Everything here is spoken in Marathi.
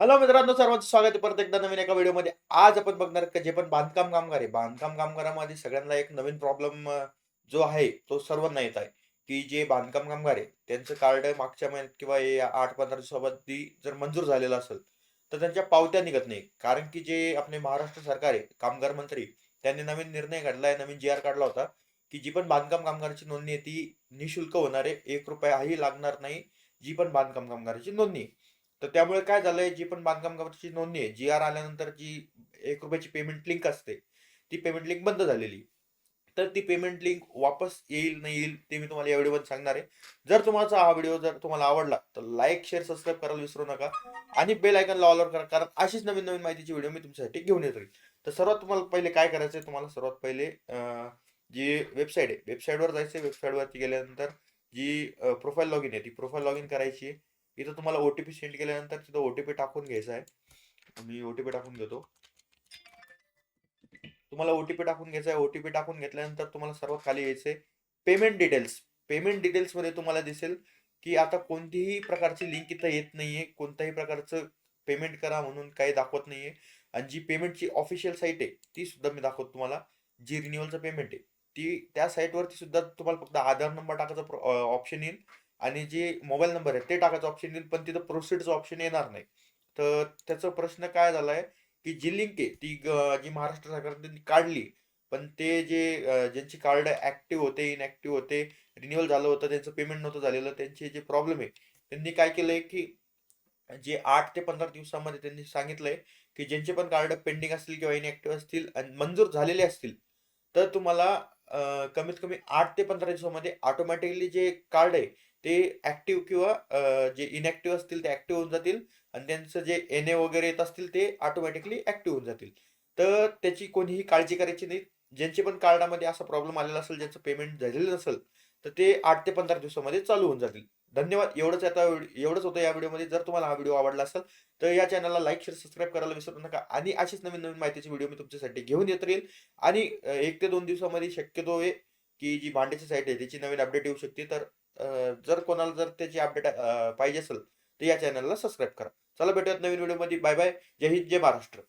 हॅलो मित्रांनो, सर्वांचं स्वागत आहे परत एकदा नवीन एका व्हिडिओमध्ये. आज आपण बघणार का जे पण बांधकाम कामगार आहे, बांधकाम कामगारामध्ये सगळ्यांना एक नवीन प्रॉब्लेम जो आहे तो सर्वांना येत आहे, की जे बांधकाम कामगार आहे त्यांचं कार्ड मागच्या महिन्यात किंवा हे 8-15 दिवसामध्ये जर मंजूर झालेलं असेल, तर त्यांच्या पावत्या निघत नाही. कारण की जे आपले महाराष्ट्र सरकार आहे, कामगार मंत्री त्यांनी नवीन निर्णय काढलाय, नवीन जी-आर काढला होता, की जी पण बांधकाम कामगाराची नोंदणी आहे ती निःशुल्क होणार आहे. ₹1ही लागणार नाही, जी पण बांधकाम कामगाराची नोंदणी आहे. तर त्यामुळे काय झालंय, जी पण बांधकाम कामगाराची नोंदणी आहे, जी-आर आल्यानंतर जी ₹1 ची पेमेंट लिंक असते, ती पेमेंट लिंक बंद झालेली. तर ती पेमेंट लिंक वापस येईल, नाही येईल ते मी तुम्हाला या व्हिडिओमध्ये सांगणार आहे. जर तुम्हाला हा व्हिडिओ जर तुम्हाला आवडला, तर लाईक, शेअर, सबस्क्राईब करायला विसरू नका आणि बेल आयकॉनला ऑल करा. कारण अशीच नवीन-नवीन माहितीची व्हिडिओ मी तुमच्यासाठी घेऊन येत राहील. तर सर्वात तुम्हाला पहिले काय करायचं आहे, तुम्हाला सर्वात पहिले जी वेबसाईट आहे, वेबसाईटवर जायचं आहे. वेबसाईटवरती गेल्यानंतर जी प्रोफाईल लॉगिन आहे, ती प्रोफाईल लॉगिन करायची आहे. इथं तुम्हाला ओ-टी-पी सेंड केल्यानंतर तिथं ओ-टी-पी टाकून घ्यायचा आहे. मी ओ-टी-पी टाकून घेतो. तुम्हाला ओ-टी-पी टाकून घ्यायचा आहे. ओ-टी-पी टाकून घेतल्यानंतर तुम्हाला सर्वात खाली यायचंय पेमेंट डिटेल्स. पेमेंट डिटेल्समध्ये तुम्हाला दिसेल, की आता कोणतीही प्रकारची लिंक इथं येत नाहीये. कोणत्याही प्रकारचं पेमेंट करा म्हणून काही दाखवत नाहीये. आणि जी पेमेंटची ऑफिशियल साईट आहे, ती सुद्धा मी दाखवतो तुम्हाला. जी रिन्युअलचं पेमेंट आहे, ती त्या साईटवरती सुद्धा तुम्हाला फक्त आधार नंबर टाकायचा ऑप्शन येईल आणि जे मोबाईल नंबर आहे ते टाकायचं ऑप्शन येईल, पण तिथं प्रोसीडचं ऑप्शन येणार नाही. तर त्याचा प्रश्न काय झालाय, की जी लिंक आहे ती जी महाराष्ट्र सरकारने काढली. पण ते जे ज्यांची कार्ड ॲक्टिव्ह होते, इनॅक्टिव्ह होते, रिन्युअल झालं होतं, त्यांचं पेमेंट नव्हतं झालेलं, त्यांचे जे प्रॉब्लेम आहे, त्यांनी काय केलंय, की जे 8 ते 15 दिवसामध्ये त्यांनी सांगितलंय, की ज्यांचे पण कार्ड पेंडिंग असतील किंवा इनॅक्टिव्ह असतील आणि मंजूर झालेले असतील, तर तुम्हाला कमीत कमी 8 ते 15 दिवसामध्ये ऑटोमॅटिकली जे कार्ड आहे, ते ॲक्टिव्ह किंवा जे इनॅक्टिव्ह असतील ते ॲक्टिव्ह होऊन जातील आणि त्यांचं जे एन-ए वगैरे येत असतील ते ऑटोमॅटिकली ॲक्टिव्ह होऊन जातील. तर त्याची कोणीही काळजी करायची नाही. ज्यांचे पण कार्डामध्ये असा प्रॉब्लेम आलेला असेल, ज्याचं पेमेंट झालेलं नसेल, तर ते 8 ते 15 दिवसामध्ये चालू होऊन जातील. धन्यवाद. एवढंच होतं या व्हिडिओमध्ये. जर तुम्हाला हा व्हिडिओ आवडला असेल, तर या चॅनलला लाईक, शेअर, सबस्क्राईब करायला विसरू नका आणि अशीच नवीन-नवीन माहितीची व्हिडिओ मी तुमच्यासाठी घेऊन येत राहील आणि 1 ते 2 दिवसामध्ये शक्यतो आहे, की जी भांड्याची साईट आहे त्याची नवीन अपडेट येऊ शकते. तर जर कोणाला जर त्याची अपडेट पाहिजे असेल, तर या चॅनलला सबस्क्राईब करा. चला भेटूयात नवीन व्हिडिओमध्ये. Bye bye. जय हिंद, जय महाराष्ट्र.